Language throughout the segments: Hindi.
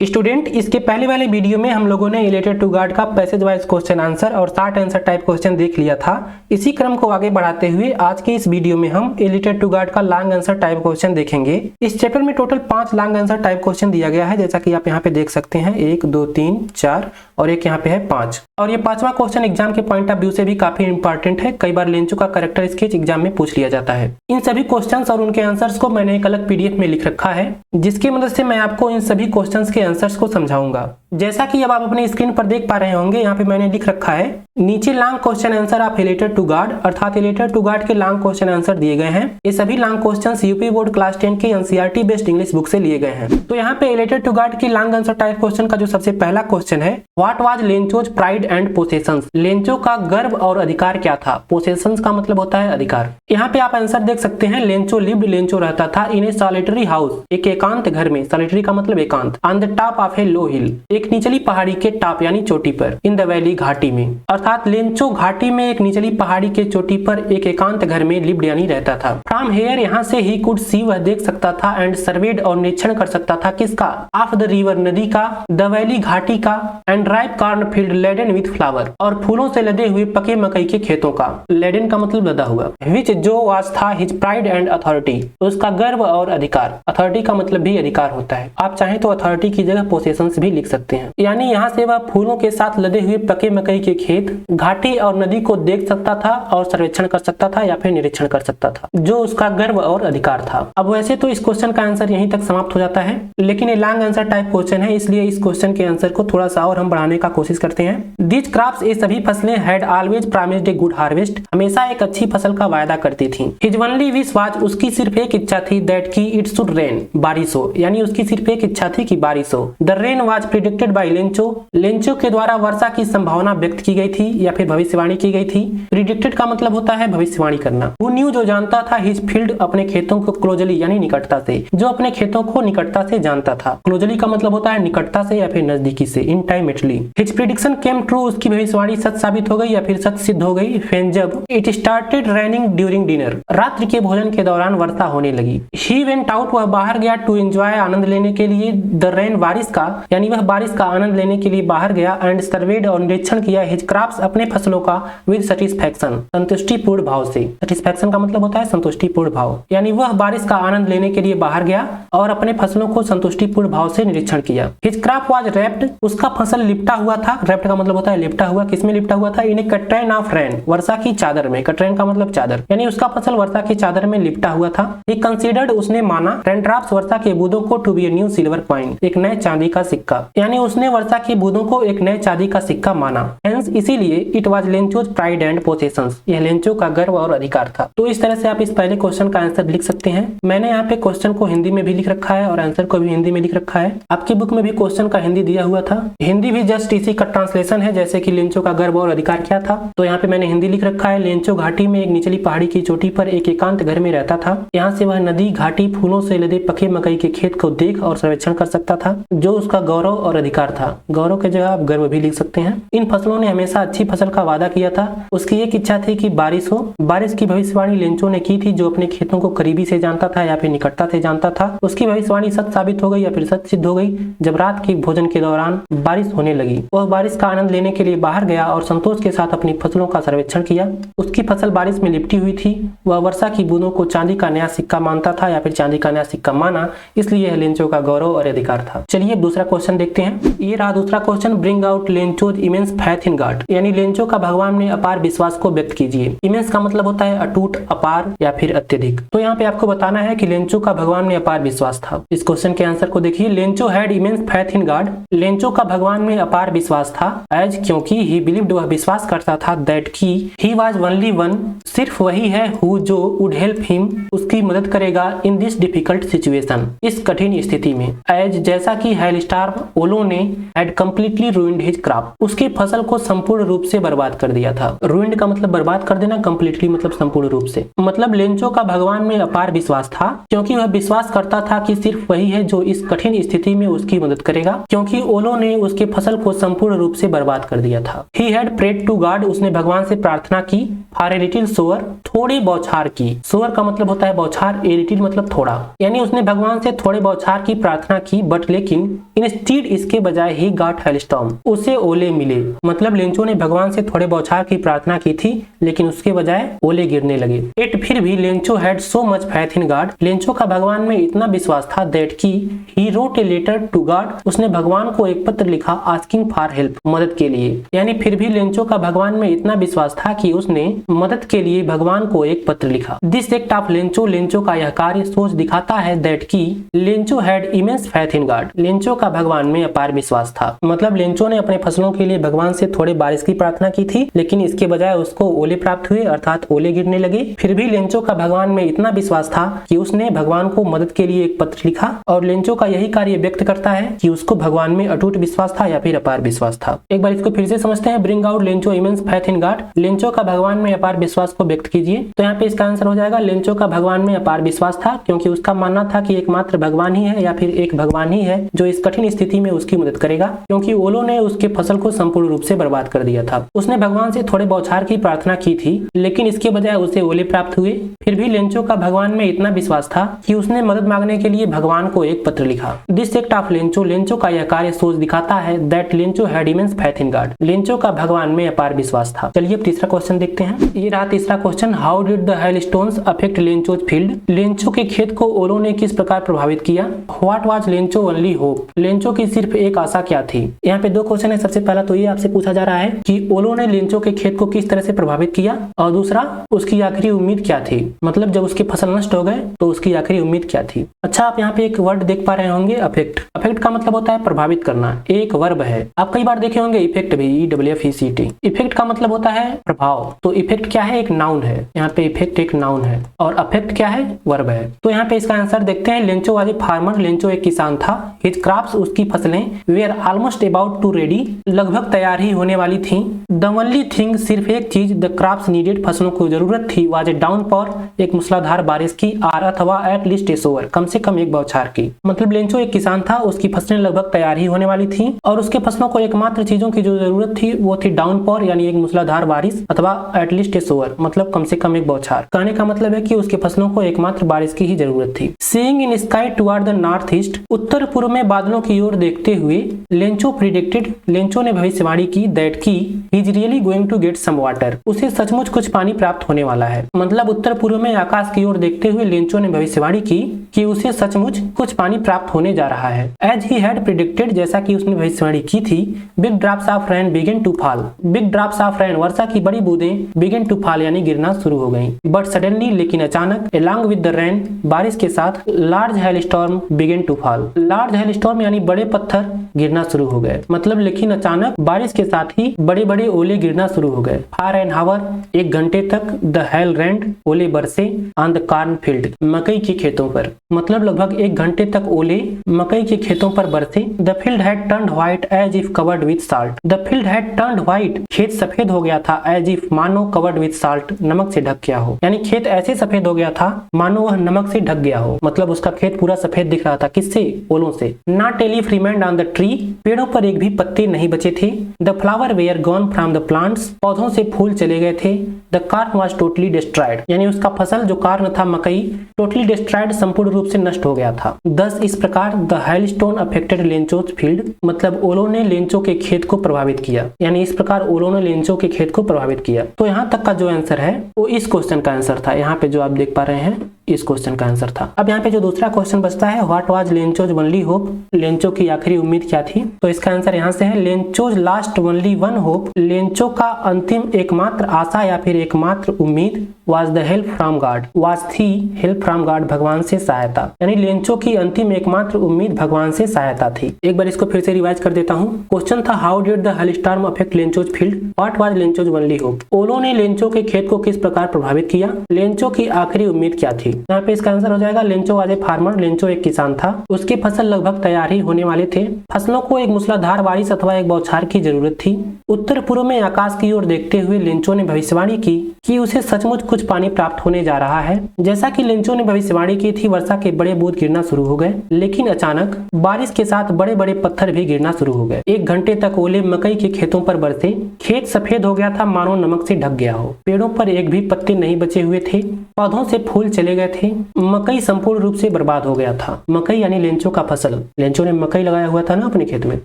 स्टूडेंट, इसके पहले वाले वीडियो में हम लोगों ने रिलेटेड टू गार्ड का पैसेज वाइज क्वेश्चन आंसर और शॉर्ट आंसर टाइप क्वेश्चन देख लिया था। इसी क्रम को आगे बढ़ाते हुए आज के इस वीडियो में हम रिलेटेड टू गार्ड का लॉन्ग आंसर टाइप क्वेश्चन देखेंगे। इस चैप्टर में total 5 long answer type question दिया गया है, जैसा कि आप यहाँ पे देख सकते हैं 1 2 3 4 और एक यहाँ पे है 5। और ये 5वां क्वेश्चन एग्जाम के पॉइंट ऑफ व्यू से भी काफी इंपॉर्टेंट है। कई बार लेंचो का कैरेक्टर स्केच एग्जाम में पूछ लिया जाता है। इन सभी क्वेश्चंस और उनके आंसर्स को मैंने एक अलग पीडीएफ में लिख रखा है, जिसकी मदद से मैं आपको इन सभी क्वेश्चंस के आंसर्स को समझाऊंगा। जैसा कि अब आप अपनी स्क्रीन पर देख पा रहे होंगे, यहाँ पे मैंने लिख रखा है नीचे long question answer of related to guard, अर्थात रिलेटेड टू गार्ड के लॉन्ग क्वेश्चन आंसर दिए गए हैं। ये सभी long questions UP board class 10 के एनसीईआरटी बेस्ड इंग्लिश बुक से लिए गए हैं। तो यहाँ पे रिलेटेड टू गार्ड की लॉन्ग आंसर टाइप क्वेश्चन का जो सबसे पहला क्वेश्चन है, what was Lencho's pride and possessions. Lencho का गर्व और अधिकार क्या था। पोसेशंस का मतलब होता है अधिकार। यहाँ पे आप आंसर देख सकते हैं, लेंचो लिव्ड, लेंचो रहता था इन ए सॉलिटरी हाउस, एक एकांत घर में। सॉलिटरी का मतलब एकांत। ऑन द टॉप ऑफ ए लो हिल, एक निचली पहाड़ी के टॉप यानी चोटी पर। इन द वैली, घाटी में। अर्थात लेंचो घाटी में एक निचली पहाड़ी के चोटी पर एक एकांत घर में लिव्ड यानी रहता था। फ्रॉम हेयर, यहाँ से ही कुड सी, वह देख सकता था, एंड सर्वेड और निरीक्षण कर सकता था। किसका। ऑफ द रिवर, नदी का। द वैली, घाटी का। And ripe corn field laden with flower, और फूलों से लदे हुए पके मकई के खेतों का। लेडन का मतलब लदा हुआ। विच जो वाज था हिज प्राइड एंड अथॉरिटी, उसका गर्व और अधिकार। अथॉरिटी का मतलब भी अधिकार होता है। आप चाहें तो अथॉरिटी की जगह पोसेशंस भी लिख सकते हैं। यानी यहाँ से वह फूलों के साथ लदे हुए पके मकई के खेत, घाटी और नदी को देख सकता था और सर्वेक्षण कर सकता था या फिर निरीक्षण कर सकता था, जो उसका गर्व और अधिकार था। अब वैसे तो इस क्वेश्चन का आंसर यहीं तक समाप्त हो जाता है, लेकिन ये लॉन्ग आंसर टाइप क्वेश्चन है, इसलिए इस क्वेश्चन के आंसर को थोड़ा सा और हम बढ़ाने का कोशिश करते हैं। दीज क्रॉप्स, ये सभी फसलें, had always promised a good harvest, हमेशा एक अच्छी फसल का वायदा करती थी। हिज ओनली विश वाज, उसकी सिर्फ एक इच्छा थी, दैट की इट शुड रेन, बारिश हो। यानी उसकी सिर्फ एक इच्छा थी कि बारिश हो। The rain was predicted by Lencho, Lencho के द्वारा वर्षा की संभावना व्यक्त की गई थी या फिर भविष्यवाणी की गई थी। प्रिडिक्टेड का मतलब होता है भविष्यवाणी करना। हु न्यू, जो जानता था, हिज फील्ड, अपने खेतों को, क्लोजली यानी निकटता से, जो अपने खेतों को निकटता से जानता था। क्लोजली का मतलब होता है निकटता से या फिर नजदीकी से, इंटाइमेटली। हिज प्रिडिक्शन केम ट्रू, उसकी भविष्यवाणी सच साबित हो गई या फिर सच सिद्ध हो गई। फेन, जब it started raining during dinner, रात्रि के भोजन के दौरान वर्षा होने लगी। ही वेंट आउट, वह बाहर गया, टू एंजॉय, आनंद लेने के लिए। द रेन, बारिश का, यानी वह बारिश का आनंद लेने के लिए बाहर गया। एंड सर्वेड, और निरीक्षण किया। हिज क्रॉप्स, अपने फसलों का। विद सेटिस्फैक्शन, संतुष्टिपूर्ण भाव से। सेटिस्फैक्शन का मतलब होता है संतुष्टिपूर्ण भाव, यानी वह बारिश का आनंद लेने के लिए बाहर गया और अपने फसलों को संतुष्टिपूर्ण भाव से निरीक्षण किया। हिज क्रॉप वाज रैप्ड, उसका फसल लिपटा हुआ था। रैप्ड का मतलब होता है लिपटा हुआ। किसमें लिपटा हुआ था। इन ए कट्रेन ऑफ रेन, वर्षा की चादर में। कट्रेन का मतलब चादर, यानी उसका फसल वर्षा की चादर में लिपटा हुआ था। ही कंसीडर्ड, उसने माना, रेनड्रॉप्स, वर्षा के बूंदों को, to be a new silver coin, एक नए चांदी का सिक्का, यानी उसने वर्षा की बूंदों को एक नए चांदी का सिक्का माना। हेंस, इसीलिए, it was Lencho's pride and possessions, यह लेंचो का गर्व और अधिकार था। तो इस तरह से आप इस पहले क्वेश्चन का आंसर लिख सकते हैं। मैंने यहाँ पे क्वेश्चन को हिंदी में भी लिख रखा है और आंसर को भी हिंदी में लिख रखा है। आपकी बुक में भी क्वेश्चन का हिंदी दिया हुआ था। हिंदी भी जस्ट इसी का ट्रांसलेशन है, जैसे कि लेंचो का गर्व और अधिकार क्या था। तो यहाँ पे मैंने हिंदी लिख रखा है। लेंचो घाटी में एक निचली पहाड़ी की चोटी पर एक एकांत घर में रहता था। यहाँ से वह नदी, घाटी, फूलों से लदे पके मकई के खेत को देख और सर्वेक्षण कर सकता था, जो उसका गौरव और अधिकार था। गौरव के जगह आप गर्व भी लिख सकते हैं। इन फसलों ने हमेशा अच्छी फसल का वादा किया था। उसकी एक इच्छा थी कि बारिश हो। बारिश की भविष्यवाणी लेंचो ने की थी, जो अपने खेतों को करीबी से जानता था या फिर निकटता से जानता था। उसकी भविष्यवाणी सच साबित हो गई या फिर सच सिद्ध हो गई जब रात के भोजन के दौरान बारिश होने लगी। वह बारिश का आनंद लेने के लिए बाहर गया और संतोष के साथ अपनी फसलों का सर्वेक्षण किया। उसकी फसल बारिश में लिपटी हुई थी। वह वर्षा की बूंदों को चांदी का नया सिक्का मानता था या फिर चांदी का नया सिक्का माना, इसलिए यह लेंचो का गौरव और अधिकार था। चलिए दूसरा क्वेश्चन देखते हैं। ये रहा दूसरा question. Bring out Lencho's immense faith in God, यानी लेंचो का भगवान में अपार विश्वास को व्यक्त कीजिए। इमेंस का मतलब होता है अटूट, अपार या फिर अत्यधिक। तो यहाँ पे आपको बताना है कि लेंचो का भगवान में अपार विश्वास था। इस क्वेश्चन के आंसर को देखिए। Lencho had immense faith in God, Lencho का भगवान में अपार विश्वास था। एज, क्योंकि, ही बिलीव्ड, वह विश्वास करता था, दैट की, ही वाज ओनली वन, सिर्फ वही है, हु, जो, वुड हेल्प हिम, उसकी मदद करेगा, इन दिस डिफिकल्ट सिचुएशन, इस कठिन स्थिति में। एज, जैसा कि हेल स्टार्म, ओलों ओलो ने had completely ruined his crop, उसकी फसल को संपूर्ण रूप से बर्बाद कर दिया था। रूइंड का मतलब बर्बाद कर देना, कंप्लीटली मतलब संपूर्ण रूप से। मतलब लेंचो का भगवान में अपार विश्वास था, क्योंकि वह विश्वास करता था कि सिर्फ वही है जो इस कठिन स्थिति में उसकी मदद करेगा, क्योंकि ओलो ने उसके फसल को संपूर्ण रूप से बर्बाद कर दिया था। He had prayed to God, उसने भगवान से प्रार्थना की। फॉर ए लिटिल सोअर, थोड़ी बौछार की। सोअर का मतलब होता है बौछार, ए लिटिल मतलब थोड़ा, यानी उसने भगवान से थोड़े बौछार की प्रार्थना की। बट लेकिन इंस्टीड, इसके बजाय ही गॉट हेलस्टॉर्म, उसे ओले मिले। मतलब लेंचो ने भगवान से थोड़े बौछार की प्रार्थना की थी, लेकिन उसके बजाय ओले गिरने लगे। इट फिर भी Lencho had so much faith in God, Lencho का भगवान में इतना विश्वास था दैट की he wrote a letter to God, उसने भगवान को एक पत्र लिखा आस्किंग फॉर हेल्प, मदद के लिए। यानी फिर भी लेंचो का भगवान में इतना विश्वास था कि उसने मदद के लिए भगवान को एक पत्र लिखा। This act of Lencho, Lencho का यह कार्य सोच दिखाता है दैट की Lencho had immense faith in God, Lencho का भगवान में अपार विश्वास था। मतलब लेंचो ने अपने फसलों के लिए भगवान से थोड़े बारिश की प्रार्थना की थी, लेकिन इसके बजाय उसको ओले प्राप्त हुए, अर्थात ओले गिरने लगे। फिर भी लेंचो का भगवान में इतना विश्वास था कि उसने भगवान को मदद के लिए एक पत्र लिखा, और लेंचो का यही कार्य व्यक्त करता है कि उसको भगवान में अटूट विश्वास था या फिर अपार विश्वास था। एक बार इसको फिर से समझते हैं। Bring out Lencho immense faith in God, Lencho का भगवान में अपार विश्वास को व्यक्त कीजिए। तो यहाँ पे इसका आंसर हो जाएगा लेंचो का भगवान में अपार विश्वास था, क्योंकि उसका मानना था कि एकमात्र भगवान ही है या फिर एक भगवान ही है जो इस कठिन स्थिति में उसकी मदद करेगा, क्योंकि ओलो ने उसके फसल को संपूर्ण रूप से बर्बाद कर दिया था। उसने भगवान से थोड़े बौछार की प्रार्थना की थी, लेकिन इसके बजाय उसे ओले प्राप्त हुए। फिर भी लेंचो का भगवान में इतना विश्वास था कि उसने मदद मांगने के लिए भगवान को एक पत्र लिखा। This act of Lencho, Lencho का यह कार्य सोच दिखाता है that Lencho had immense faith in God, Lencho का भगवान में अपार विश्वास था। चलिए अब तीसरा क्वेश्चन देखते हैं। ये रहा तीसरा question. How did the hailstones affect Lencho's field, Lencho के खेत को ओलो ने किस प्रकार प्रभावित किया। What was Lencho only hope, Lencho की सिर्फ एक आशा क्या थी। यहाँ पे दो क्वेश्चन है। सबसे पहला तो ये आपसे पूछा जा रहा है कि ओलो ने लेंचो के खेत को किस तरह से प्रभावित किया, और दूसरा उसकी आखिरी उम्मीद क्या थी। मतलब जब उसके फसल नष्ट हो गए तो उसकी आखिरी उम्मीद क्या थी। अच्छा, आप यहाँ पे एक वर्ड देख पा रहे होंगे, अफेक्ट। अफेक्ट का मतलब होता है प्रभावित करना, एक वर्ब है। आप कई बार देखे होंगे इफेक्ट भी, EFFECT। इफेक्ट का मतलब होता है प्रभाव। तो इफेक्ट क्या है, एक नाउन है। यहाँ पे इफेक्ट एक नाउन है और अफेक्ट क्या है, वर्ब है। तो यहाँ पे इसका आंसर देखते हैं। Lencho was a farmer, Lencho एक किसान था। हिज क्रॉप्स, उसकी फसलें, were almost about to ready, लगभग तैयार ही होने वाली थी। द ओनली थिंग, सिर्फ एक चीज, द क्रॉप्स नीडेड, फसलों को जरूरत थी, वाज ए डाउनपॉर, एक मूसलाधार बारिश की, आर अथवा एट लीस्ट ए शोअर, कम से कम एक बौछार की। मतलब लेंचो एक किसान था, उसकी फसलें लगभग तैयार ही होने वाली थी और उसके फसलों को एकमात्र चीजों की जो जरूरत थी वो थी डाउनपॉर, यानी एक मूसलाधार बारिश, अथवा एटलीस्ट ए शोअर, मतलब कम से कम एक बौछार। कहने का मतलब है कि उसके फसलों को एकमात्र बारिश की ही जरूरत थी। Seeing in sky toward the north east, उत्तर पूर्व में बादलों की ओर देखते हुए, लेंचो प्रिडिक्टेड, लेंचो ने भविष्यवाणी की दैट की he is really going to get some water, उसे सचमुच कुछ पानी प्राप्त होने वाला है। मतलब उत्तर पूर्व में आकाश की ओर देखते हुए लेंचो ने भविष्यवाणी की कि उसे सचमुच कुछ पानी प्राप्त होने जा रहा है। एज ही हैड प्रिडिक्टेड, जैसा कि उसने भविष्यवाणी की थी, big drops of rain begin to fall, big drops of rain, वर्षा की बड़ी बूंदें, बिगिन टू फॉल यानी गिरना शुरू हो गईं। बट सडनली, लेकिन अचानक, along with the rain, बारिश के साथ, large hailstorm begin to fall, large hailstorm यानी बड़े पत्थर गिरना शुरू हो गए। मतलब लेकिन अचानक बारिश के साथ ही बड़े बड़े ओले गिरना शुरू हो गए। फॉर एन हावर, एक घंटे तक, द हेल रेंड, ओले बरसे, ऑन द कॉर्न फील्ड, मकई के खेतों पर। मतलब लगभग एक घंटे तक ओले मकई के खेतों पर बरसे। The field had turned white as if covered with salt, the field had turned white, खेत सफेद हो गया था, एज इफ मानो कवर्ड विद साल्ट, नमक से ढक गया हो, यानी खेत ऐसे सफेद हो गया था मानो वह नमक से ढक गया हो। मतलब उसका खेत पूरा सफेद दिख रहा था, किससे, ओलों से। Not a leaf remained on the tree, पेड़ों पर एक भी पत्ते नहीं बचे थे। The flower were gone from the plants, पौधों से फूल चले गए थे। The corn was totally destroyed, यानी उसका फसल जो कॉर्न था मकई, टोटली डिस्ट्रॉयड, संपूर्ण रूप से नष्ट हो गया था। दस इस प्रकार the hailstone affected Lencho's field, मतलब ओलों ने लेंचो के खेत को प्रभावित किया, यानी इस प्रकार ओलों ने लेंचो के खेत को प्रभावित किया। तो यहाँ तक का जो आंसर है वो इस क्वेश्चन का आंसर था। यहाँ पे जो आप देख पा रहे हैं इस क्वेश्चन का आंसर था। अब यहाँ पे जो दूसरा क्वेश्चन बचता है, what was Lencho's only hope, Lencho की आखिरी उम्मीद क्या थी। तो इसका आंसर यहाँ से है, Lencho's last only one hope, Lencho का अंतिम एकमात्र आशा या फिर एकमात्र उम्मीद, was the help from God, was थी हेल्प फ्रॉम गॉड, भगवान से सहायता, यानी लेंचो की अंतिम एकमात्र उम्मीद भगवान से सहायता थी। एक बार इसको फिर से रिवाइज कर देता हूँ। क्वेश्चन था, how did the hailstorm affect Lencho's field, what was Lencho's only hope, ओलों ने लेंचो के खेत को किस प्रकार प्रभावित किया, लेंचो की आखिरी उम्मीद क्या थी। यहाँ पे इसका आंसर हो जाएगा Lencho was a farmer. Lencho एक किसान था, उसकी फसल लगभग तैयार ही होने वाले थे। फसलों को एक मूसलाधार बारिश अथवा एक बौछार की जरूरत थी। उत्तर पूर्व में आकाश की ओर देखते हुए लेंचो ने भविष्यवाणी की कि उसे सचमुच कुछ पानी प्राप्त होने जा रहा है। जैसा कि लेंचो ने भविष्यवाणी की थी, वर्षा के बड़े बूंद गिरना शुरू हो गए, लेकिन अचानक बारिश के साथ बड़े बड़े पत्थर भी गिरना शुरू हो गए। 1 घंटे तक ओले मकई के खेतों पर बरसे। खेत सफेद हो गया था, मानो नमक से ढक गया हो। पेड़ों पर एक भी पत्ते नहीं बचे हुए थे, पौधों से फूल चले गए थे। मकई संपूर्ण रूप से बर्बाद हो गया था। मकई यानी लेंचो का फसल। लेंचो ने मकई लगाया हुआ था ना अपने खेत में,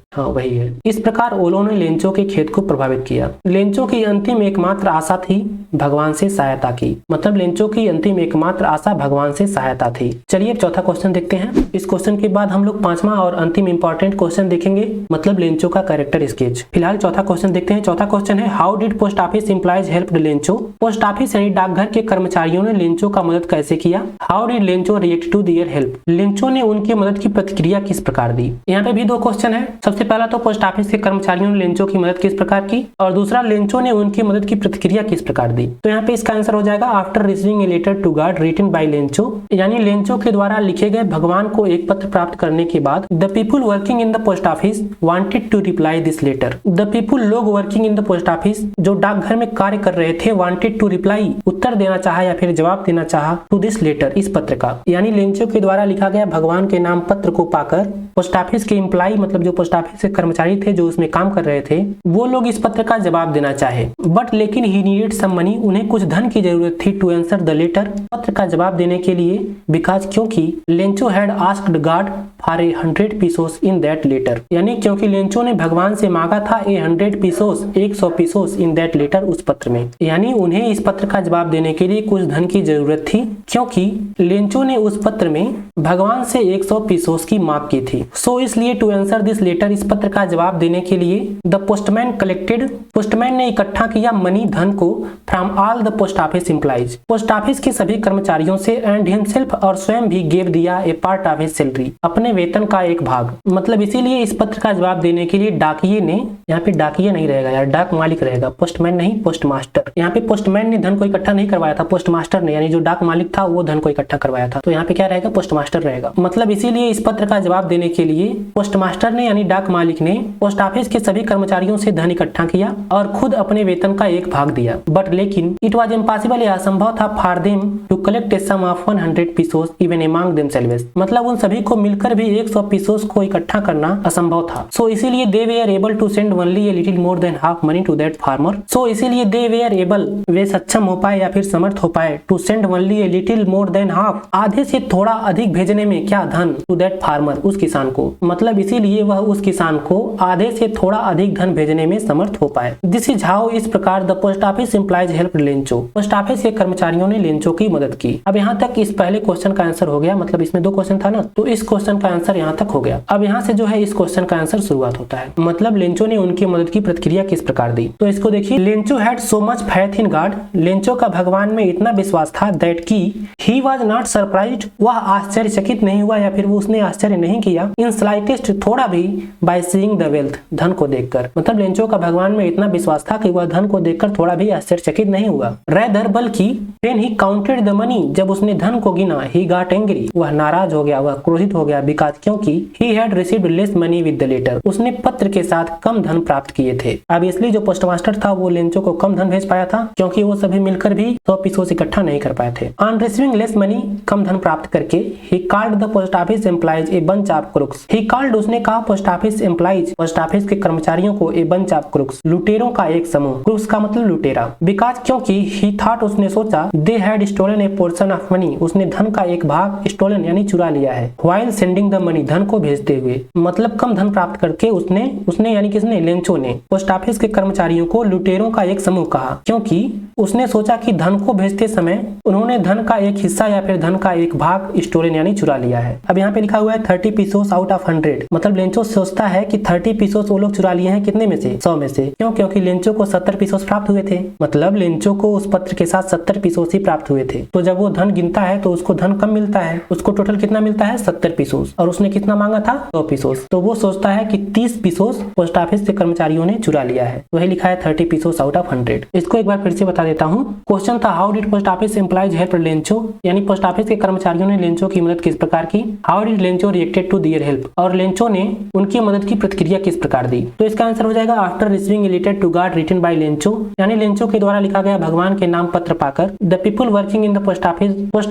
हाँ वही है। इस प्रकार ओलों ने लेंचो के खेत को प्रभावित किया। लेंचो की अंतिम एकमात्र आशा थी भगवान से सहायता की। मतलब लेंचो की अंतिम एकमात्र आशा भगवान से सहायता थी। चलिए अब चौथा क्वेश्चन देखते हैं। इस क्वेश्चन के बाद हम लोग 5वां और अंतिम इंपॉर्टेंट क्वेश्चन देखेंगे, मतलब लेंचो का कैरेक्टर स्केच। फिलहाल चौथा क्वेश्चन देखते हैं। चौथा क्वेश्चन है, how did post office employees helped Lencho. Post office यानी डाकघर के कर्मचारियों ने लेंचो का मदद कैसे किया। How did Lencho react to their help. लेंचो ने उनकी मदद की प्रतिक्रिया किस प्रकार दी। यहाँ पे भी 2 क्वेश्चन है। सबसे पहला तो पोस्ट ऑफिस के कर्मचारियों ने लेंचो की मदद किस प्रकार की, और दूसरा लेंचो ने उनकी मदद की प्रतिक्रिया किस प्रकार दी। तो यहाँ पे इसका आंसर हो जाएगा after receiving a letter to God written by Lencho, यानी लेंचो के द्वारा लिखे गए भगवान को एक पत्र प्राप्त करने के बाद the people working in the post office wanted to reply this letter. The people लोग working in the post office जो डाकघर में कार्य कर रहे थे, वांटेड टू रिप्लाई उत्तर देना चाहा या फिर जवाब देना चाहा टू दिस लेटर इस पत्र का, यानी लेंचो के द्वारा लिखा गया भगवान के नाम पत्र को पाकर पोस्ट ऑफिस के एम्प्लॉई मतलब जो पोस्ट ऑफिस के कर्मचारी थे जो उसमें काम कर रहे थे, वो लोग इस पत्र का जवाब देना चाहे। बट लेकिन ही नीडेड सम मनी, उन्हें कुछ धन की जरूरत थी टू आंसर द लेटर, पत्र का जवाब देने के लिए। बिकॉज क्योंकि Lencho had asked God for 100 pesos in that letter, यानी क्योंकि लेंचो ने भगवान से मांगा था 100 pesos 100 pesos in that letter उस पत्र में, यानी उन्हें इस पत्र का जवाब देने के लिए कुछ धन की जरूरत थी क्योंकि लेंचो ने उस पत्र में भगवान से 100 पीसोस की मांग की थी। सो इसलिए टू आंसर दिस लेटर इस पत्र का जवाब देने के लिए द पोस्टमैन कलेक्टेड, पोस्टमैन ने इकट्ठा किया मनी धन को from all the post office employees, post office के सभी कर्मचारियों से, एंड हिमसेल्फ और स्वयं भी गेव दिया ए पार्ट ऑफ हिज सैलरी, अपने वेतन का एक भाग। मतलब इसीलिए इस पत्र का जवाब देने के लिए डाकिये ने, यहाँ पे डाकिया नहीं रहेगा यार, डाक मालिक रहेगा, पोस्टमैन नहीं पोस्ट मास्टर। यहाँ पे पोस्टमैन ने धन को इकट्ठा नहीं करवाया था, पोस्ट मास्टर ने, यानी जो डाक मालिक था वो धन को इकट्ठा करवाया था। तो यहाँ पे क्या रहेगा, पोस्ट मास्टर रहेगा। मतलब इसीलिए इस पत्र का जवाब देने के लिए पोस्ट मास्टर ने यानी डाक मालिक ने पोस्ट ऑफिस के सभी कर्मचारियों से धन इकट्ठा किया और खुद अपने वेतन का एक भाग दिया। बट लेकिन इट वाज इम्पॉसिबल, यह असंभव था for them to collect a sum of 100 pesos even among themselves, मतलब उन सभी को मिलकर भी 100 पीसोस को इकट्ठा करना असंभव था। सो इसीलिए they were able to send only a little more than half money to that farmer. So इसीलिए दे वेयर एबल, वे सक्षम हो पाए या फिर समर्थ हो पाए, to send only a little more than half, आधे से थोड़ा अधिक भेजने में, क्या धन, टू दैट फार्मर उस किसान को। मतलब इसीलिए वह उस किसान को आधे से थोड़ा अधिक धन भेजने में समर्थ हो पाए। दिस इज हाउ, इस प्रकार the post office employees help Lencho, post office के कर्मचारियों ने लेंचो की मदद की। अब यहाँ तक इस पहले क्वेश्चन का आंसर हो गया, मतलब इसमें 2 क्वेश्चन था ना, तो इस क्वेश्चन का आंसर यहाँ तक हो गया। अब यहाँ से जो है इस क्वेश्चन का आंसर शुरुआत होता है, मतलब लेंचो ने उनकी मदद की प्रतिक्रिया किस प्रकार दी। तो इसको देखिए, Lencho had so much faith in God, Lencho का भगवान में इतना विश्वास था, दैट की ही वाज नॉट सरप्राइज्ड, वह आश्चर्यचकित नहीं हुआ या फिर उसने आश्चर्य नहीं किया, इन स्लाइटेस्ट थोड़ा भी, बाय सीइंग द वेल्थ, धन को देखकर। मतलब लेंचो का भगवान में इतना विश्वास था कि वह धन को देखकर थोड़ा भी आश्चर्यचकित नहीं हुआ। रेदर, बल्कि when he counted the money, जब उसने धन को गिना, ही गॉट एंग्री, वह नाराज हो गया, वह क्रोधित हो गया, बिकॉज क्योंकि he had received less money with the letter, उसने पत्र के साथ कम धन प्राप्त किए थे। अब इसलिए जो पोस्टमास्टर था वो लेंचो को कम धन भेज पाया था क्योंकि वो सभी मिलकर भी 100 पीसोस इकट्ठा नहीं कर पाए थे। ऑन रिसीविंग लेस मनी, कम धन प्राप्त करके, he called the post office employees a bunch of crooks, he called, उसने कहा post office employees, post office के कर्मचारियों को, ए बंच ऑफ क्रुक्स, लुटेरों का एक समूह, क्रुक्स का मतलब लुटेरा। बिकॉज क्योंकि ही थॉट, उसने सोचा, they had stolen a portion of money, उसने धन का एक भाग स्टोलन यानी चुरा लिया है, व्हाइल सेंडिंग द मनी, धन को भेजते हुए, मतलब कम धन प्राप्त करके उसने यानी किसने, लेंचो ने पोस्ट ऑफिस के कर्मचारियों को लुटेरों का एक समूह कहा, क्योंकि उसने सोचा कि धन को भेजते समय उन्होंने धन का एक हिस्सा या फिर धन का एक भाग स्टोलन यानी चुरा लिया है। अब यहाँ पे लिखा हुआ है 30 पीसोस पीसोस आउट ऑफ 100, मतलब लेंचो सोचता है कि 30 पीसोस वो लोग चुरा लिए हैं कितने में से, 100 में से। क्यों? क्योंकि लेंचो को 70 पीसोस प्राप्त हुए थे, मतलब लेंचो को उस पत्र के साथ 70 पीसोस ही प्राप्त हुए थे। तो जब वो धन गिनता है तो उसको धन कम मिलता है, उसको टोटल कितना मिलता है, 70 पीसोस, और उसने कितना मांगा था, 100 पीसोस। तो वो सोचता है कि 30 पीसोस पोस्ट ऑफिस के कर्मचारियों ने चुरा लिया है, वही लिखा है 30 पीसोस आउट ऑफ 100। इसको एक बार फिर से बता देता हूँ। क्वेश्चन था how did post office employees help Lencho, यानी पोस्ट ऑफिस के कर्मचारियों ने लेंचो की मदद किस प्रकार की। How did Lencho reacted to their help, और लेंचो ने उनकी मदद की प्रतिक्रिया किस प्रकार दी। तो इसका आंसर हो जाएगा after receiving related to God written by Lencho, यानी लेंचो के द्वारा लिखा गया भगवान के नाम पत्र पाकर the people working in the post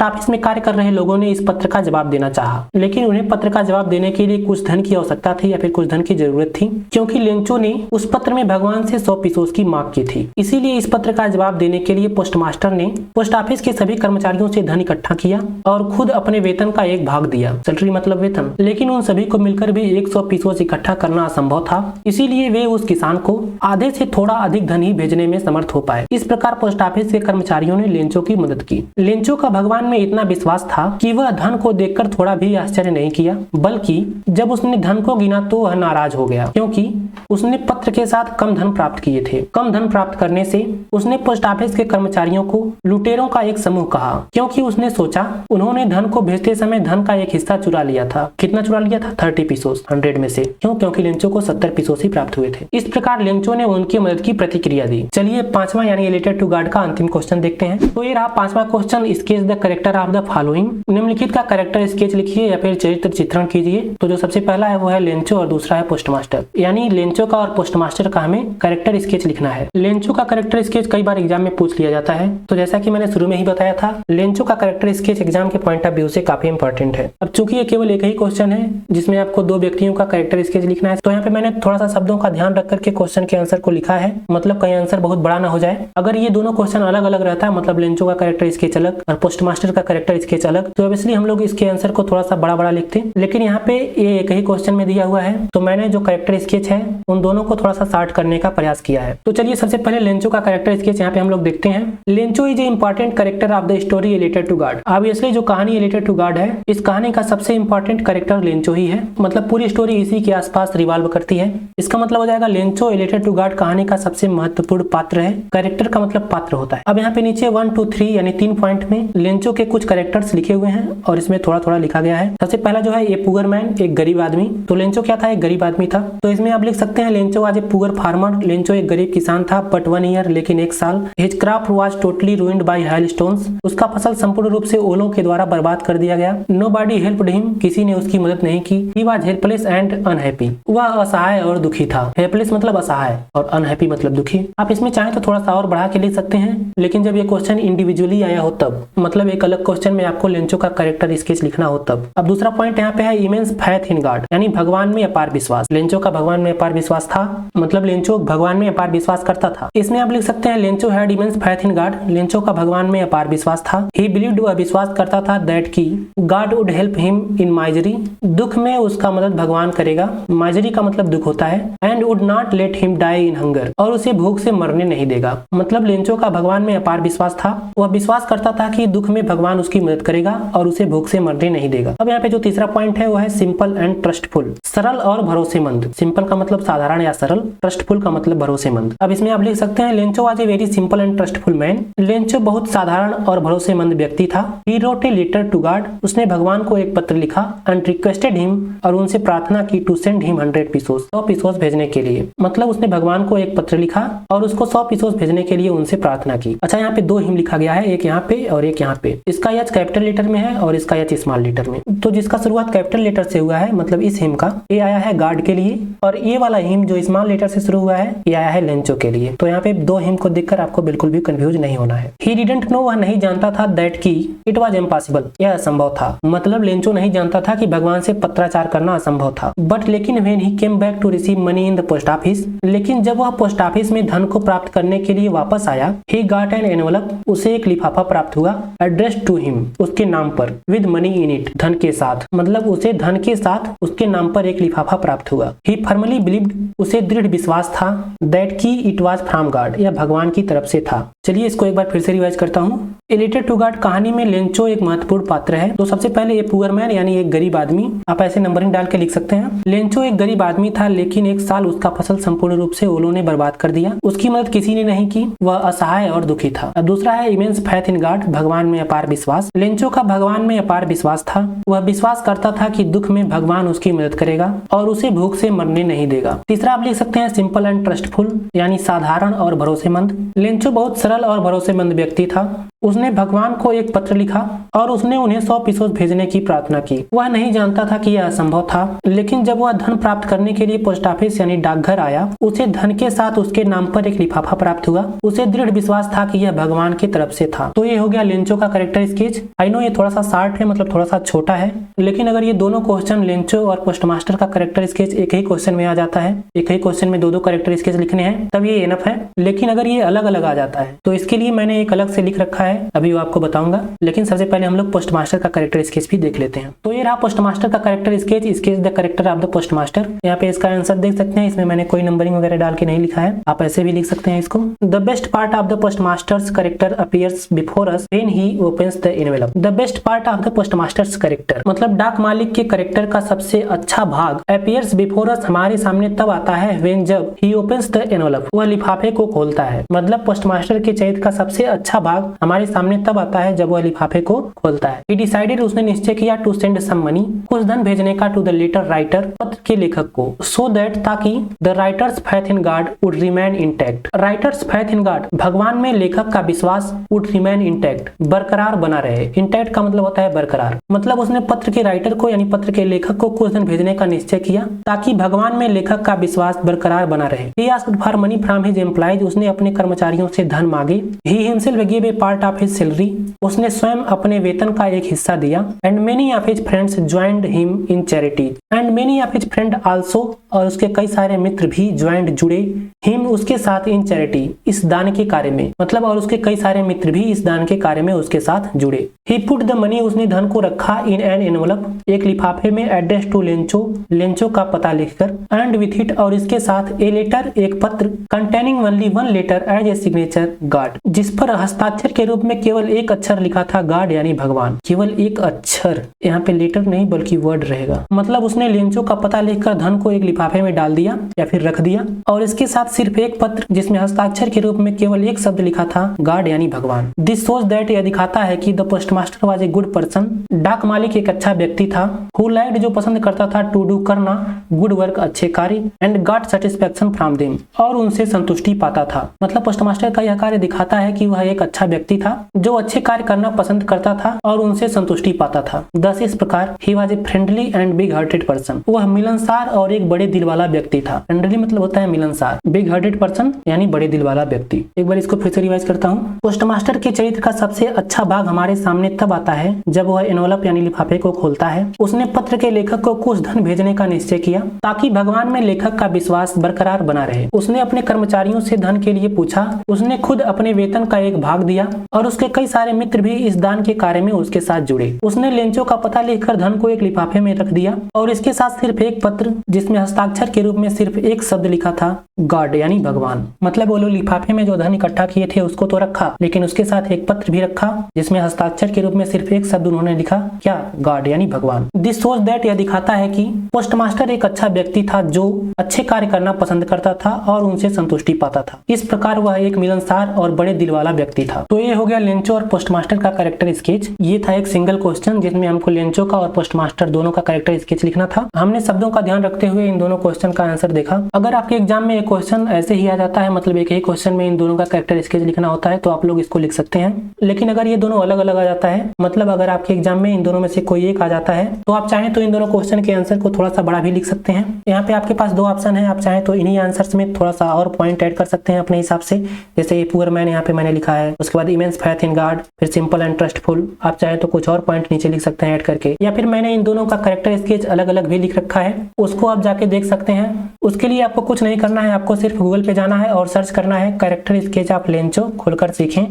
office में कार्य कर रहे लोगों ने इस पत्र का जवाब देना चाहा, लेकिन उन्हें पत्र का जवाब देने के लिए कुछ धन की आवश्यकता थी या फिर कुछ धन की जरूरत थी, क्योंकि लेंचो ने उस पत्र में भगवान से 100 पीसोस की मांग की थी। इसीलिए इस पत्र का जवाब देने के लिए पोस्ट मास्टर ने पोस्ट ऑफिस के सभी कर्मचारियों से धन इकट्ठा किया और खुद अपने वेतन का एक भाग दिया, सैलरी मतलब वेतन, लेकिन उन सभी को मिलकर भी 100 पीसोस इकट्ठा करना असंभव था। इसीलिए वे उस किसान को आधे से थोड़ा अधिक धन ही भेजने में समर्थ हो पाए। इस प्रकार पोस्ट ऑफिस के कर्मचारियों ने लेंचो की मदद की। लेंचो का भगवान में इतना विश्वास था कि वह धन को देखकर थोड़ा भी आश्चर्य नहीं किया, बल्कि जब उसने धन को गिना तो वह नाराज हो गया, क्योंकि उसने पत्र के साथ कम धन प्राप्त किए थे। कम धन प्राप्त करने से उसने पोस्ट ऑफिस के कर्मचारियों को लुटेरों का एक समूह कहा, क्योंकि उसने सोचा उन्होंने धन को भेजते समय धन का एक हिस्सा चुरा लिया था। कितना चुरा लिया था, 30 पीसोस 100 में से। क्यों? क्योंकि लेंचो को 70 पीसोस ही प्राप्त हुए थे। इस प्रकार लेंचो ने उनकी मदद की प्रतिक्रिया दी। चलिए पांचवा यानी रिलेटेड टू गार्ड का अंतिम क्वेश्चन देखते हैं। तो ये रहा पांचवा question, sketch the character of the following. निम्नलिखित का कैरेक्टर स्केच लिखिए या फिर चरित्र चित्रण कीजिए। तो जो सबसे पहला है वो है लेंचो और दूसरा है पोस्टमास्टर, यानी लेंचो का और पोस्टमास्टर का हमें कैरेक्टर स्केच लिखना है। लेंचो का कैरेक्टर स्केच कई बार एग्जाम में पूछ लिया जाता है, तो जैसा कि मैंने शुरू में ही बताया था, लेंचो का कैरेक्टर स्केच एग्जाम के पॉइंट ऑफ व्यू से काफी इंपॉर्टेंट है। अब चूंकि ये केवल एक ही क्वेश्चन है जिसमें आपको दो व्यक्तियों का कैरेक्टर स्केच लिखना है, तो यहाँ पे मैंने थोड़ा सा शब्दों का ध्यान रख करके क्वेश्चन के आंसर को लिखा है, मतलब कहीं आंसर बहुत बड़ा ना हो जाए। अगर ये दोनों क्वेश्चन अलग अलग रहता है, मतलब लेंचो का कैरेक्टर स्केच अलग और पोस्टमास्टर का कैरेक्टर स्केच अलग, तो ऑब्वियसली हम लोग इसके आंसर को थोड़ा सा बड़ा बड़ा लिखते। लेकिन यहाँ पे ये एक ही क्वेश्चन में दिया हुआ है, तो मैंने जो कैरेक्टर स्केच है उन दोनों को थोड़ा सा शार्ट करने का प्रयास किया है। तो चलिए सबसे पहले लेंचो का कैरेक्टर स्केच यहाँ पे हम लोग देखते हैं। Lencho is a important character of the story related to God. Obviously जो कहानी रिलेटेड टू गॉड है, इस कहानी का सबसे इंपॉर्टेंट कैरेक्टर लेंचो ही है, मतलब पूरी स्टोरी इसी के आसपास रिवॉल्व करती है। इसका मतलब हो जाएगा लेंचो रिलेटेड टू गॉड कहानी का सबसे महत्वपूर्ण पात्र है। कैरेक्टर का मतलब पात्र होता है। अब यहाँ पे नीचे 1 2 3 यानी 3 पॉइंट में लेंचो के कुछ कैरेक्टर्स लिखे हुए हैं और इसमें थोड़ा थोड़ा लिखा गया है। सबसे पहला जो है ये पुअर मैन, एक गरीब आदमी। तो लेंचो क्या था, एक गरीब आदमी था। तो इसमें आप लिख सकते हैं Lencho was a poor farmer. Lencho एक गरीब किसान था, बट 1 ईयर, लेकिन 1 साल। His crop was totally ruined by hailstones. उसका फसल संपूर्ण रूप से ओलों के द्वारा बर्बाद कर दिया गया। नोबॉडी हेल्प्ड हिम, किसी ने उसकी मदद नहीं की। He was helpless and unhappy, वह असहाय और दुखी था। हेल्पलेस मतलब असहाय और अनहैप्पी मतलब दुखी। आप इसमें चाहें तो थोड़ा सा और बढ़ा के लिख सकते हैं, लेकिन जब ये क्वेश्चन इंडिविजुअली आया हो तब, मतलब एक अलग क्वेश्चन में आपको लेंचो का कैरेक्टर स्केच लिखना हो तब। अब दूसरा पॉइंट यहाँ पे है इमेंस फेथ इन गॉड, यानी भगवान में अपार विश्वास। लेंचो का भगवान में अपार विश्वास था, मतलब लेंचो भगवान में अपार विश्वास करता था। इसमें आप लिख सकते हैं Lencho had immense faith in God. Lencho का भगवान में अपार विश्वास था। ही बिलीव्ड, वह विश्वास करता था, दैट की God would help him in misery, दुख में उसका मदद भगवान करेगा। माइजरी का मतलब दुख होता है। And would not let him die in hunger, और उसे भूख से मरने नहीं देगा। मतलब लेंचो का भगवान में अपार विश्वास था। वह विश्वास करता था कि दुख में भगवान उसकी मदद करेगा और उसे भूख से मरने नहीं देगा। अब यहाँ पे जो तीसरा पॉइंट है वो है सिंपल एंड ट्रस्टफुल, सरल और भरोसेमंद। सिंपल का मतलब साधारण या सरल, ट्रस्टफुल का मतलब भरोसेमंद। अब इसमें आप लिख सकते हैं Lencho was a very simple and trustful man. Lencho बहुत साधारण और भरोसेमंद व्यक्ति था। He wrote a letter to God, उसने भगवान को एक पत्र लिखा। एंड रिक्वेस्टेड हिम, और उनसे प्रार्थना की, to send him 100 pesos, 100 pesos भेजने के लिए। मतलब उसने भगवान को एक पत्र लिखा और उसको 100 पीसोस भेजने के लिए उनसे प्रार्थना की। अच्छा, यहाँ पे 2 हिम लिखा गया है, एक यहाँ पे और एक यहाँ पे। इसका एच कैपिटल लेटर में है और इसका एच स्मॉल लेटर में। तो जिसका शुरुआत कैपिटल लेटर से हुआ है, मतलब इस हिम का, ये आया है गॉड के लिए, और ये वाला हिम जो स्मॉल लेटर से शुरू हुआ है, ये आया है लेंचो के लिए। तो यहाँ पे 2 हिम को देखकर आपको बिल्कुल भी कंफ्यूज नहीं होना है। ही डिडंट नो, वह नहीं जानता था, दैट की इट वाज इम्पॉसिबल, यह असंभव था। मतलब लेंचो नहीं जानता था कि भगवान से पत्राचार करना असंभव था। बट लेकिन when he came back to receive money in the post office, लेकिन जब वह पोस्ट ऑफिस में धन को प्राप्त करने के लिए वापस आया, ही गॉट एन एनवलप, उसे एक लिफाफा प्राप्त हुआ, एड्रेस्ड टू हिम, उसके नाम पर, विद मनी इन इट, धन के साथ। मतलब उसे धन के साथ उसके नाम पर एक लिफाफा प्राप्त हुआ। ही फर्मली बिलीव्ड, उसे दृढ़ विश्वास था, दैट की इट वाज फ्रॉम गॉड, यह भगवान की तरफ से था। चलिए इसको एक बार फिर से रिवाइज करता हूँ। इलिटेड टू गार्ड कहानी में लेंचो एक महत्वपूर्ण पात्र है। तो सबसे पहले ये पुअर मैन यानी एक गरीब आदमी, आप ऐसे नंबरिंग डाल के लिख सकते हैं। लेंचो एक गरीब आदमी था, लेकिन एक साल उसका फसल संपूर्ण रूप से ओलों ने बर्बाद कर दिया। उसकी मदद किसी ने नहीं की, वह असहाय और दुखी था। दूसरा है इमेंस फेथ इन गॉड, भगवान में अपार विश्वास। लेंचो का भगवान में अपार विश्वास था। वह विश्वास करता था कि दुख में भगवान उसकी मदद करेगा और उसे भूख से मरने नहीं देगा। तीसरा आप लिख सकते हैं सिंपल एंड ट्रस्टफुल, यानी साधारण और भरोसेमंद। लेंचो बहुत सरल और भरोसेमंद व्यक्ति था। उसने भगवान को एक पत्र लिखा और उसने उन्हें 100 पीसों भेजने की प्रार्थना की। वह नहीं जानता था कि यह असंभव था, लेकिन जब वह धन प्राप्त करने के लिए पोस्ट ऑफिस यानी डाकघर आया, उसे धन के साथ उसके नाम पर एक लिफाफा प्राप्त हुआ। उसे दृढ़ विश्वास था कि यह भगवान की तरफ से था। तो ये हो गया लेंचो का कैरेक्टर स्केच। आई नो ये थोड़ा सा शार्ट है, मतलब थोड़ा सा छोटा है, लेकिन अगर ये दोनों क्वेश्चन लेंचो और पोस्टमास्टर का कैरेक्टर स्केच एक ही क्वेश्चन में आ जाता है, एक ही क्वेश्चन में दो कैरेक्टर स्केच लिखने हैं, तब ये एनफ है। लेकिन अगर ये अलग अलग आ जाता है तो इसके लिए मैंने एक अलग से लिख रखा है, अभी वो आपको बताऊंगा। लेकिन सबसे पहले हम लोग पोस्टमास्टर का कैरेक्टर स्केच भी देख लेते हैं। तो ये रहा पोस्टमास्टर का character sketch the character of the postmaster. यहाँ पे इसका आंसर देख सकते हैं, इसमें मैंने कोई नंबरिंग वगैरह डाल के नहीं लिखा है, आप ऐसे भी लिख सकते हैं इसको। The best part of the postmaster's character appears before us when he opens the envelope. The best part of the postmaster's character मतलब डाक मालिक के कैरेक्टर का सबसे अच्छा भाग अपीयर्स बिफोर अस हमारे सामने तब आता है व्हेन जब ही ओपन्स द एनवेलप, वह लिफाफे को खोलता है। मतलब पोस्टमास्टर के चरित्र का सबसे अच्छा भाग हमारे सामने तब आता है जब वह लिफाफे को खोलता है। He decided, उसने निश्चय किया टू सेंड सम मनी, कुछ धन भेजने का टू द लेटर राइटर, पत्र के लेखक को, सो दैट ताकि the writer's faith in God would remain intact. Writer's faith in God भगवान में लेखक का विश्वास वुड रिमेन इंटैक्ट बरकरार बना रहे। इंटैक्ट का मतलब होता है बरकरार। मतलब उसने पत्र के राइटर को यानी पत्र के लेखक को कुछ धन भेजने का निश्चय किया ताकि भगवान में लेखक का विश्वास बरकरार बना रहे। He asked for money from his employees, उसने अपने कर्मचारियों से धन मांगे। He himself gave a part of his salary, उसने स्वयं अपने वेतन का एक हिस्सा दिया। And many of his friends joined him in charity, and many of his friend also, और उसके कई सारे मित्र भी ज्वाइंड जुड़े, हिम उसके साथ इन चैरिटी इस दान के कार्य में। मतलब और उसके कई सारे मित्र भी इस दान के कार्य में उसके साथ जुड़े। ही पुट द मनी, उसने धन को रखा इन एन एनवलप, एक लिफाफे में, एड्रेस टू लेंचो, लेंचो का पता लिखकर, एंड विथ इट, और इसके साथ ए लेटर, एक पत्र, containing only one letter as a signature God, जिस पर हस्ताक्षर के रूप में केवल एक अक्षर लिखा था गॉड यानी भगवान। केवल एक अक्षर, यहाँ पे लेटर नहीं बल्कि वर्ड रहेगा। मतलब उसने लेंचो का पता लिखकर धन को एक लिफाफे में डाल दिया या फिर रख दिया, और इसके साथ सिर्फ एक पत्र जिसमें हस्ताक्षर के रूप में केवल एक शब्द लिखा था गॉड यानी भगवान। दिस शोज दैट, यह दिखाता है कि the postmaster was a good person, डाक मालिक एक अच्छा व्यक्ति था। हु लाइक्ड, जो पसंद करता था, टू डू करना, गुड वर्क अच्छे कार्य, and got satisfaction from them, और उनसे संतुष्टि पाता था। मतलब पोस्टमास्टर का यह कार्य दिखाता है कि वह एक अच्छा व्यक्ति था जो अच्छे कार्य करना पसंद करता था और उनसे संतुष्टि पाता था। दस इस प्रकार he was a friendly and big hearted person, वह मिलनसार और एक बड़े दिल वाला व्यक्ति था। फ्रेंडली मतलब होता है मिलनसार, बिग हार्टेड पर्सन यानी बड़े दिल वाला व्यक्ति। एक बार इसको फिर से रिवाइज करता हूँ। पोस्टमास्टर के चरित्र का सबसे अच्छा भाग हमारे सामने तब आता है जब वह एनवलप यानी लिफाफे को खोलता है। उसने पत्र के लेखक को कुछ धन भेजने का निश्चय किया ताकि भगवान में लेखक का विश्वास बरकरार बना रहे। उसने अपने कर्मचारियों से धन के लिए पूछा। उसने खुद अपने वेतन का एक भाग दिया और उसके कई सारे मित्र भी इस दान के कार्य में उसके साथ जुड़े। उसने लेंचो का पता लिखकर धन को एक लिफाफे में रख दिया और इसके साथ सिर्फ एक पत्र जिसमें हस्ताक्षर के रूप में सिर्फ एक शब्द लिखा था गॉड यानी भगवान। मतलब वो लोग लिफाफे में जो धन इकट्ठा किए थे उसको तो रखा, लेकिन उसके साथ एक पत्र भी रखा जिसमें हस्ताक्षर के रूप में सिर्फ एक शब्द उन्होंने लिखा, क्या? गॉड यानी भगवान। दिस शोज दैट, यह दिखाता है कि पोस्टमास्टर एक अच्छा व्यक्ति था जो अच्छे कार्य करना पसंद करता था और उनसे संतुष्टि पाता था। इस प्रकार वह एक मिलनसार और बड़े दिल वाला व्यक्ति था। तो ये हो गया लेंचो और पोस्टमास्टर का कैरेक्टर स्केच। ये था एक सिंगल क्वेश्चन जिसमें हमको लेंचो का और पोस्टमास्टर दोनों का कैरेक्टर स्केच लिखना था। हमने शब्दों का ध्यान रखते हुए इन दोनों क्वेश्चन का आंसर देखा। अगर आपके एग्जाम में एक क्वेश्चन ऐसे ही आ जाता है, मतलब एक ही क्वेश्चन में इन दोनों का कैरेक्टर स्केच लिखना होता है, तो आप लोग इसको लिख सकते हैं। लेकिन अगर ये दोनों अलग अलग आ जाता है, मतलब अगर आपके एग्जाम में इन दोनों में से कोई एक आ जाता है, तो आप चाहें तो इन दोनों क्वेश्चन के आंसर को थोड़ा सा बड़ा भी लिख सकते हैं। यहाँ पे आपके पास दो ऑप्शन है, आप चाहें तो इन्हीं आंसर्स में थोड़ा सा और पॉइंट ऐड कर सकते हैं अपने हिसाब से। जैसे ये पुअर मैन यहाँ पे मैंने लिखा है, उसके बाद इमेंस फेथ इन गॉड, फिर सिंपल एंड ट्रस्टफुल। आप चाहे तो कुछ और पॉइंट नीचे लिख सकते हैं ऐड करके, या फिर मैंने इन दोनों का कैरेक्टर स्केच अलग अलग भी लिख रखा है, उसको आप जाके देख सकते हैं। उसके लिए आपको कुछ नहीं करना है, आपको सिर्फ गूगल पे जाना है और सर्च करना है कैरेक्टर स्केच ऑफ लेंचो, खोलकर सीखें।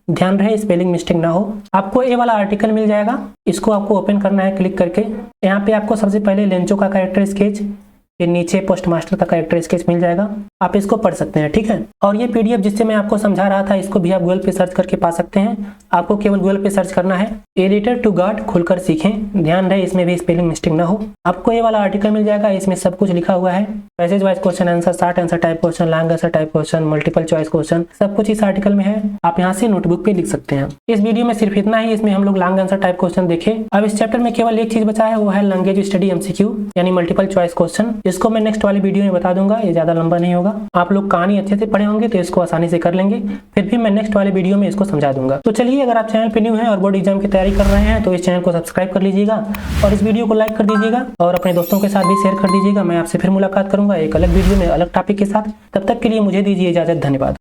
ध्यान रहे स्पेलिंग मिस्टेक ना हो। आपको ए वाला आर्टिकल मिल जाएगा, इसको आपको ओपन करना है क्लिक करके। यहाँ पे आपको सबसे पहले लेंचो का कैरेक्टर स्केच, फिर नीचे पोस्टमास्टर का कैरेक्टर स्केच मिल जाएगा। आप इसको पढ़ सकते हैं, ठीक है। और ये PDF जिससे मैं आपको समझा रहा था, इसको भी आप गूगल पे सर्च करके पा सकते हैं। आपको केवल गूगल पे सर्च करना है एडिटर टू गार्ड खुलकर सीखें। ध्यान रहे इसमें भी स्पेलिंग मिस्टेक ना हो। आपको ये वाला आर्टिकल मिल जाएगा, इसमें सब कुछ लिखा हुआ है, passage wise question answer, short answer type question, long answer type question, multiple choice question, सब कुछ इस आर्टिकल में है। आप यहाँ से नोटबुक पे लिख सकते हैं। इस वीडियो में सिर्फ इतना ही, इसमें हम लोग लॉन्ग आंसर टाइप क्वेश्चन देखे। अब इस चैप्टर में केवल एक चीज बचा है, वो है लैंग्वेज स्टडी MCQ यानी मल्टीपल चॉइस क्वेश्चन। इसको मैं नेक्स्ट वाली वीडियो में बता दूंगा, ये ज्यादा लंबा नहीं होगा। आप लोग कहानी अच्छे से पढ़े होंगे तो इसको आसानी से कर लेंगे, फिर भी मैं नेक्स्ट वाले वीडियो में इसको समझा दूंगा। तो चलिए, अगर आप चैनल पे न्यू हैं और बोर्ड एग्जाम की तैयारी कर रहे हैं तो इस चैनल को सब्सक्राइब कर लीजिएगा और इस वीडियो को लाइक कर दीजिएगा और अपने दोस्तों के साथ भी शेयर कर दीजिएगा। मैं आपसे फिर मुलाकात करूंगा एक अलग वीडियो में अलग टॉपिक के साथ। तब तक के लिए मुझे दीजिए इजाजत। धन्यवाद।